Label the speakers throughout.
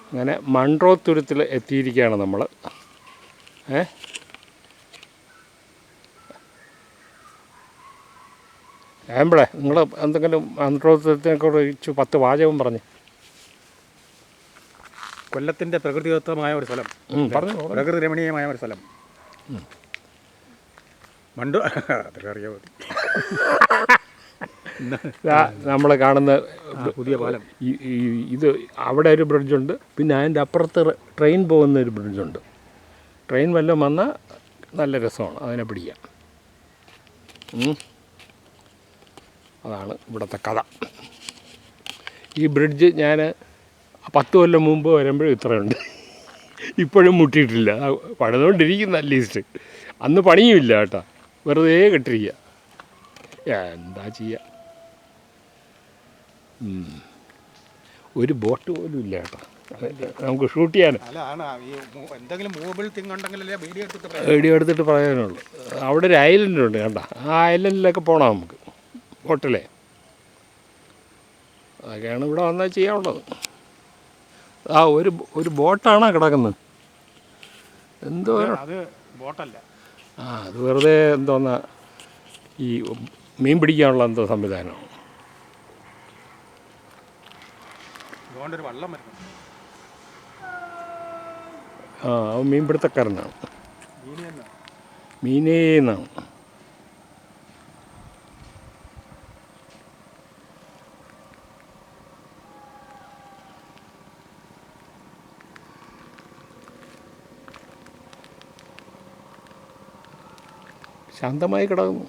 Speaker 1: അങ്ങനെ മൺട്രോ തുരുത്തിൽ എത്തിയിരിക്കുകയാണ് നമ്മൾ. ഏമ്പളെ നിങ്ങൾ എന്തെങ്കിലും മൺട്രോ തുരുത്തിനെക്കുറിച്ച് 10 വാചകം പറഞ്ഞു.
Speaker 2: കൊല്ലത്തിൻ്റെ പ്രകൃതിദത്തമായ ഒരു സ്ഥലം, പ്രകൃതി രമണീയമായ ഒരു സ്ഥലം. അതൊക്കെ അറിയാൻ മതി.
Speaker 1: നമ്മൾ കാണുന്ന
Speaker 2: പുതിയ പാലം,
Speaker 1: ഇത് അവിടെ ഒരു ബ്രിഡ്ജുണ്ട്. പിന്നെ അതിൻ്റെ അപ്പുറത്ത് ട്രെയിൻ പോകുന്ന ഒരു ബ്രിഡ്ജുണ്ട്. ട്രെയിൻ വല്ലതും വന്നാൽ നല്ല രസമാണ് അതിനെ പിടിക്കാം. അതാണ് ഇവിടുത്തെ കഥ. ഈ ബ്രിഡ്ജ് ഞാൻ 10 കൊല്ലം മുമ്പ് വരുമ്പോഴും ഇത്രയുണ്ട്. ഇപ്പോഴും മുട്ടിയിട്ടില്ല. പണിതുകൊണ്ടിരിക്കുന്ന അറ്റ്ലീസ്റ്റ്. അന്ന് പണിയുമില്ല കേട്ടോ, വെറുതെ കെട്ടിരിക്കുക. എന്താ ചെയ്യുക, ഒരു ബോട്ട് പോലും ഇല്ല കേട്ടോ നമുക്ക് ഷൂട്ട് ചെയ്യാൻ. വീഡിയോ എടുത്തിട്ട് പറയാനുള്ളൂ. അവിടെ ഒരു ഐലൻഡ് ഉണ്ട് കേട്ടോ, ആ ഐലൻഡിലൊക്കെ പോകണം നമുക്ക് ബോട്ടിലെ. അതൊക്കെയാണ് ഇവിടെ വന്നാൽ ചെയ്യാനുള്ളത്. ആ ഒരു ബോട്ടാണോ കിടക്കുന്നത്? എന്തോ
Speaker 2: ബോട്ടല്ല,
Speaker 1: അത് വെറുതെ എന്തോന്നാ ഈ മീൻ പിടിക്കാനുള്ള എന്തോ സംവിധാനം. മീൻപിടുത്തക്കാരനാണ്, മീനേന്നാണ്. ശാന്തമായി കിടക്കുന്നു.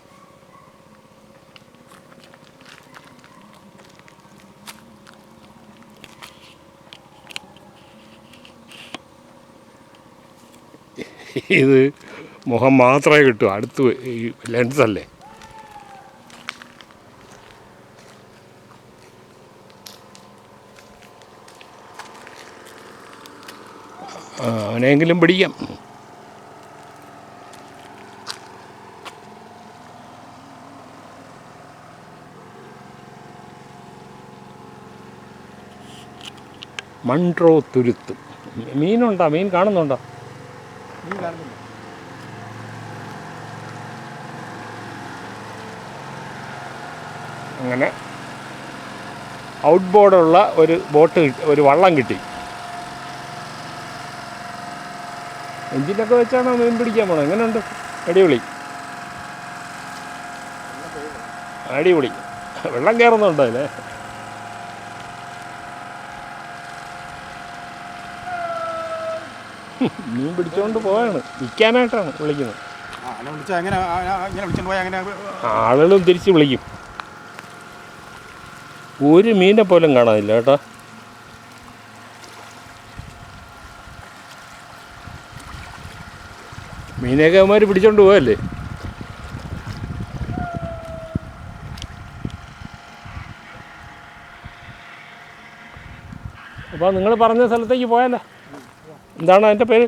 Speaker 1: ഇത് മുഖം മാത്രമേ കിട്ടൂ, അടുത്ത് ഈ ലെൻസല്ലേ. അവനെങ്കിലും പിടിക്കാം. മൺട്രോ തുരുത്ത്. മീനുണ്ടോ? മീൻ കാണുന്നുണ്ടോ? അങ്ങനെ ഔട്ട് ബോർഡുള്ള ഒരു ബോട്ട്, ഒരു വള്ളം കിട്ടി. എഞ്ചിനൊക്കെ വെച്ചാണ് മീൻ പിടിക്കാൻ പോണത്. എങ്ങനെയുണ്ട്? അടിപൊളി, അടിപൊളി. വെള്ളം കയറുന്നുണ്ടോ അല്ലേ? മീൻ പിടിച്ചുകൊണ്ട് പോവാണ്, വിൽക്കാനായിട്ടാണ് വിളിക്കുന്നത്. ആളുകളും തിരിച്ച് വിളിക്കും. ഒരു മീനെ പോലും കാണാനില്ല കേട്ടോ. മീനൊക്കെ അവന്മാർ പിടിച്ചോണ്ട് പോവല്ലേ. അപ്പോൾ നിങ്ങൾ പറഞ്ഞ സ്ഥലത്തേക്ക് പോയാലോ? എന്താണ് അതിൻ്റെ പേര്?